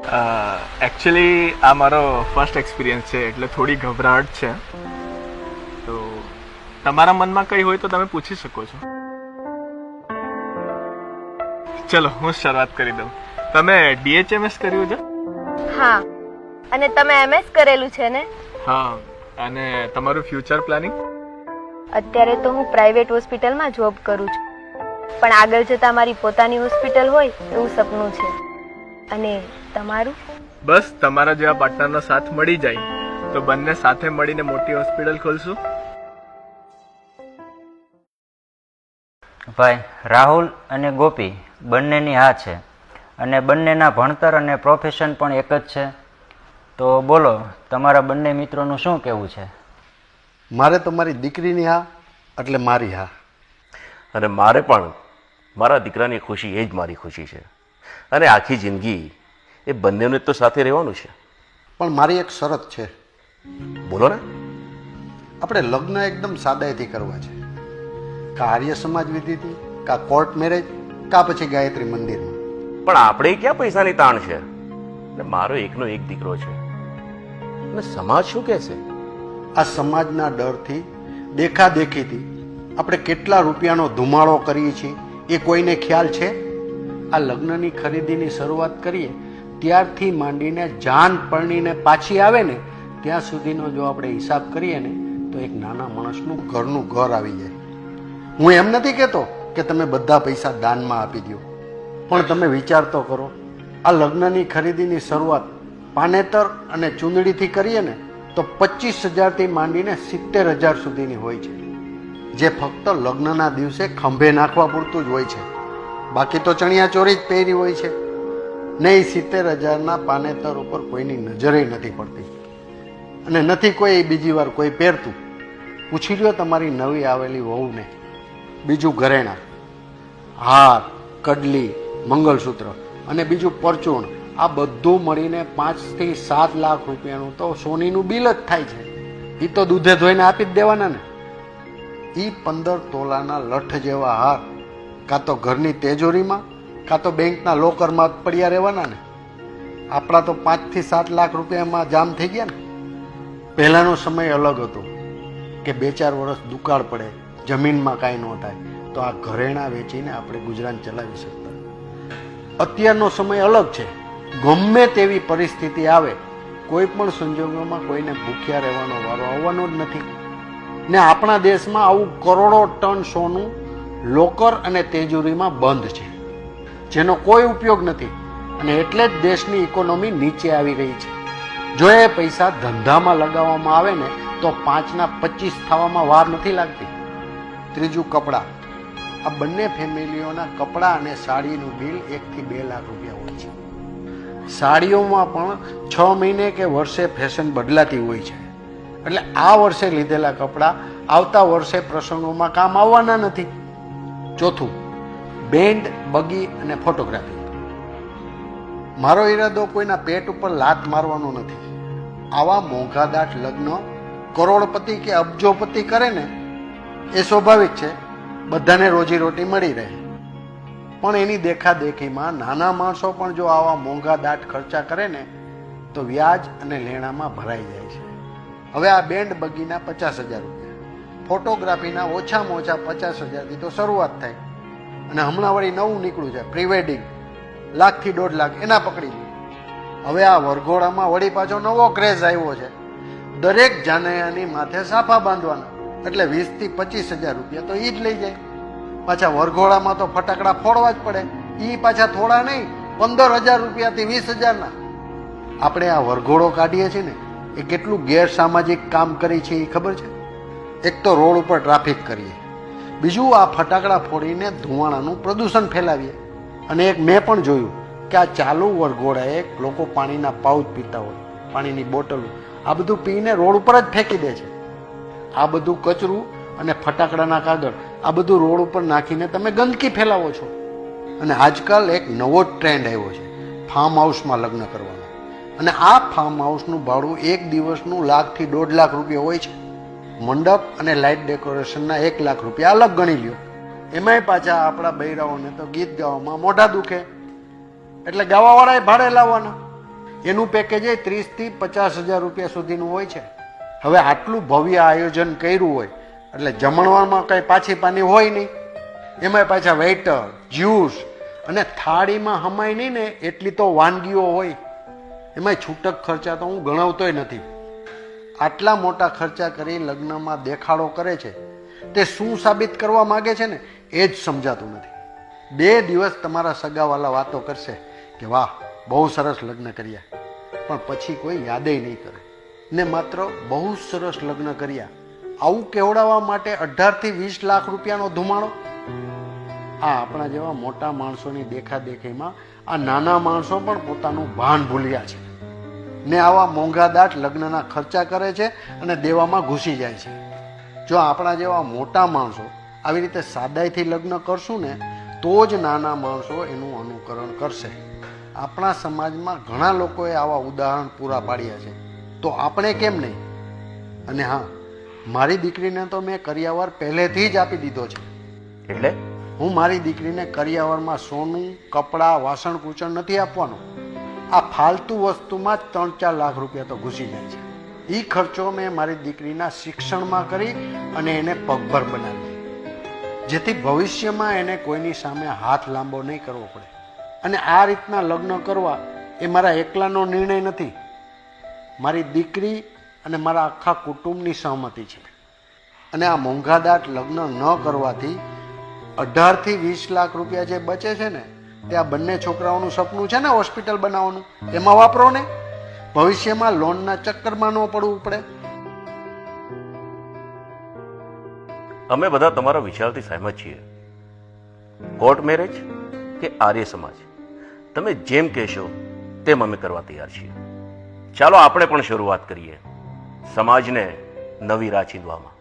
Actually આ મારો first experience છે એટલે થોડી ગભરાટ છે. તો તમારા મનમાં કંઈ હોય તો તમે પૂછી શકો છો. ચલો હું શરૂઆત કરી દઉં. તમે DHMS કર્યું છે? હા. અને તમે MS કરેલું છે ને? હા. અને તમારું ફ્યુચર પ્લાનિંગ? અત્યારે તો હું પ્રાઇવેટ હોસ્પિટલમાં જોબ કરું છું, પણ આગળ જતા મારી પોતાની હોસ્પિટલ હોય એવું સપનું છે. અને તમારું? બસ તમારા જેવા પાર્ટનરનો સાથ મળી જાય તો બંને સાથે મળીને મોટી હોસ્પિટલ ખોલશું. ભાઈ રાહુલ અને ગોપી બંનેની હા છે અને બંનેના ભણતર અને પ્રોફેશન પણ એક જ છે. તો બોલો, તમારા બંને મિત્રોનું શું કહેવું છે? મારે તો મારી દીકરીની હા એટલે મારી હા. અને મારે પણ મારા દીકરાની ખુશી એ જ મારી ખુશી છે. અને આખી જિંદગી એ બંનેને તો સાથે રહેવાનું છે. પણ મારી એક શરત છે. બોલો ને. આપણે લગ્ન એકદમ સાદાઈથી કરવા છે. કા આર્ય સમાજ વિધિથી, કા કોર્ટ મેરેજ, કા પછી ગાયત્રી મંદિરમાં. પણ આપણે ક્યાં પૈસાની તાણ છે? ને મારો એકનો એક દીકરો છે. અને સમાજ શું કહેશે? આ સમાજના ડરથી, દેખાદેખીથી આપણે કેટલા રૂપિયાનો ધુમાડો કરીએ છીએ એ કોઈને ખ્યાલ છે? આ લગ્નની ખરીદીની શરૂઆત કરીએ ત્યારથી માંડીને જાન પરણીને પાછી આવે ને ત્યાં સુધીનો જો આપણે હિસાબ કરીએ ને તો એક નાના માણસનું ઘરનું ઘર આવી જાય. હું એમ નથી કહેતો કે તમે બધા પૈસા દાનમાં આપી દો, પણ તમે વિચાર તો કરો. આ લગ્નની ખરીદીની શરૂઆત પાનેતર અને ચૂંદડીથી કરીએ ને તો 25,000થી માંડીને 70,000 સુધીની હોય છે, જે ફક્ત લગ્નના દિવસે ખંભે નાખવા પૂરતું જ હોય છે. બાકી તો ચણિયા ચોરી જ પહેરી હોય છે. નહીં 70,000ના પાનેતર ઉપર કોઈની નજરે નથી પડતી અને નથી કોઈ બીજી વાર કોઈ પહેરતું. પૂછી લ્યો તમારી નવી આવેલી વહુને. બીજું ઘરેણા, હાર, કડલી, મંગલસૂત્ર અને બીજું પરચૂણ, આ બધું મળીને 5થી 7 લાખ રૂપિયાનું તો સોનીનું બિલ જ થાય છે. એ તો દૂધે ધોઈને આપી જ દેવાના ને. એ 15 તોલાના લઠ જેવા હાર કાં તો ઘરની તિજોરીમાં કાં તો બેંકના લોકરમાં પડ્યા રહેવાના ને. આપણા તો 5થી 7 લાખ રૂપિયામાં જામ થઈ ગયા ને. પહેલાંનો સમય અલગ હતો કે 2-4 વર્ષ દુકાળ પડે, જમીનમાં કાંઈ ન થાય તો આ ઘરેણાં વેચીને આપણે ગુજરાન ચલાવી શકતા. અત્યારનો સમય અલગ છે. ગમે તેવી પરિસ્થિતિ આવે, કોઈ પણ સંજોગોમાં કોઈને ભૂખ્યા રહેવાનો વારો આવવાનો જ નથી. ને આપણા દેશમાં આવું કરોડો ટન સોનું લોકર અને તેજોરીમાં બંધ છે, જેનો કોઈ ઉપયોગ નથી. અને એટલે જ દેશની ઇકોનોમી નીચે આવી રહી છે. જો એ પૈસા ધંધામાં લગાવવામાં આવે ને તો 5ના 25 થવામાં વાર નથી લાગતી. ત્રીજું, કપડાં. આ બંને ફેમિલીઓના કપડાં અને સાડીનું બિલ 1થી 2 લાખ રૂપિયા હોય છે. સાડીઓમાં પણ 6 મહિને કે વર્ષે ફેશન બદલાતી હોય છે. એટલે આ વર્ષે લીધેલા કપડાં આવતા વર્ષે પ્રસંગોમાં કામ આવવાના નથી. ચોથું, બેન્ડ, બગી અને ફોટોગ્રાફી. મારો ઈરાદો કોઈના પેટ ઉપર લાત મારવાનો નથી. આવા મોંઘાદાટ લગ્ન કરોડપતિ કે અબજોપતિ કરે ને એ સ્વાભાવિક છે, બધાને રોજીરોટી મળી રહે. પણ એની દેખાદેખીમાં નાના માણસો પણ જો આવા મોંઘાદાટ ખર્ચા કરે ને તો વ્યાજ અને લેણામાં ભરાઈ જાય છે. હવે આ બેન્ડ બગીના 50,000 રૂપિયા, ફોટોગ્રાફીના ઓછામાં ઓછા 50,000થી તો શરૂઆત થાય. અને હમણાં વળી નવું નીકળ્યું છે પ્રી વેડિંગ, 1 લાખથી 1.5 લાખ, એના પકડી લો. હવે આ વરઘોડામાં વળી પાછો નવો ક્રેઝ આવ્યો છે. દરેક જાનૈયાની માથે સાફા બાંધવાના, એટલે 20થી 25,000 રૂપિયા તો એ જ લઈ જાય. પાછા વરઘોડામાં તો ફટાકડા ફોડવા જ પડે. એ પાછા થોડા નહીં, 15,000 રૂપિયાથી 20,000ના. આપણે આ વરઘોડો કાઢીએ છીએ ને એ કેટલું ગેરસામાજિક કામ કરી છે એ ખબર છે? એક તો રોડ ઉપર ટ્રાફિક કરીએ, બીજું આ ફટાકડા ફોડીને ધુવાણાનું પ્રદૂષણ ફેલાવીએ. અને એક મેં પણ જોયું કે આ ચાલુ વરઘોડાએ લોકો પાણીના પાઉચ પીતા હોય, પાણીની બોટલો, આ બધું પીને રોડ ઉપર જ ફેંકી દે છે. આ બધું કચરું અને ફટાકડાના કાગળ આ બધું રોડ ઉપર નાખીને તમે ગંદકી ફેલાવો છો. અને આજકાલ એક નવો ટ્રેન્ડ આવ્યો છે ફાર્મ હાઉસમાં લગ્ન કરવાનો. અને આ ફાર્મ હાઉસનું ભાડું એક દિવસનું 1 લાખથી 1.5 લાખ રૂપિયા હોય છે. મંડપ અને લાઇટ ડેકોરેશનના 1 લાખ રૂપિયા અલગ ગણી લ્યો. એમાંય પાછા આપણા બૈરાઓને તો ગીત ગાવામાં મોઢા દુખે, એટલે ગાવાવાળાએ ભાડે લાવવાના. એનું પેકેજ 30,000 થી 50,000 રૂપિયા સુધીનું હોય છે. હવે આટલું ભવ્ય આયોજન કર્યું હોય એટલે જમણવારમાં કંઈ પાછી પાની હોય નહીં, એમાંય પાછા વેઇટર, જ્યુસ અને થાળીમાં હમાય નહીં ને એટલી તો વાનગીઓ હોય. એમાંય છૂટક ખર્ચા તો હું ગણાવતોય નથી. આટલા મોટા ખર્ચા કરી લગ્નમાં દેખાડો કરે છે, તે શું સાબિત કરવા માગે છે ને એ જ સમજાતું નથી. 2 દિવસ તમારા સગાવાલા વાતો કરશે કે વાહ બહુ સરસ લગ્ન કર્યા, પણ પછી કોઈ યાદેય નહીં કરે ને માત્ર બહુ સરસ લગ્ન કર્યા આવું કેવડાવવા માટે 18 થી 20 લાખ રૂપિયાનો ધુમાડો. આ આપણા જેવા મોટા માણસોની દેખાદેખીમાં આ નાના માણસો પણ પોતાનું ભાન ભૂલ્યા છે ને આવા મોંઘાદાટ લગ્નના ખર્ચા કરે છે અને દેવામાં ઘૂસી જાય છે. જો આપણા જેવા મોટા માણસો આવી રીતે સાદાઈથી લગ્ન કરશું ને તો જ નાના માણસો એનું અનુકરણ કરશે. આપણા સમાજમાં ઘણા લોકોએ આવા ઉદાહરણ પૂરા પાડ્યા છે, તો આપણે કેમ નહીં? અને હા, મારી દીકરીને તો મેં કરિયાવર પહેલેથી જ આપી દીધો છે. એટલે હું મારી દીકરીને કરિયાવરમાં સોનું, કપડાં, વાસણ કૂચણ નથી આપવાનું. આ ફાલતુ વસ્તુમાં જ 3-4 લાખ રૂપિયા તો ઘૂસી જાય છે. એ ખર્ચો મેં મારી દીકરીના શિક્ષણમાં કરી અને એને પગભર બનાવી, જેથી ભવિષ્યમાં એને કોઈની સામે હાથ લાંબો નહીં કરવો પડે. અને આ રીતના લગ્ન કરવા એ મારા એકલાનો નિર્ણય નથી, મારી દીકરી અને મારા આખા કુટુંબની સહમતિ છે. અને આ મોંઘાદાટ લગ્ન ન કરવાથી 18 થી 20 લાખ રૂપિયા જે બચે છે ને તે આ બંને છોકરાઓનું સપનું છે ને હોસ્પિટલ બનાવવાનું, એમાં વાપરો ને. ભવિષ્યમાં લોનના ચક્કરમાં ન પડવું પડે. અમે બધા તમારા વિચારથી સહેમત છીએ. કોર્ટ મેરેજ કે આર્ય સમાજ, તમે જેમ કહેશો તેમ અમે કરવા તૈયાર છીએ. ચાલો આપણે પણ શરૂઆત કરીએ સમાજને નવી રાહ ચીંધવામાં.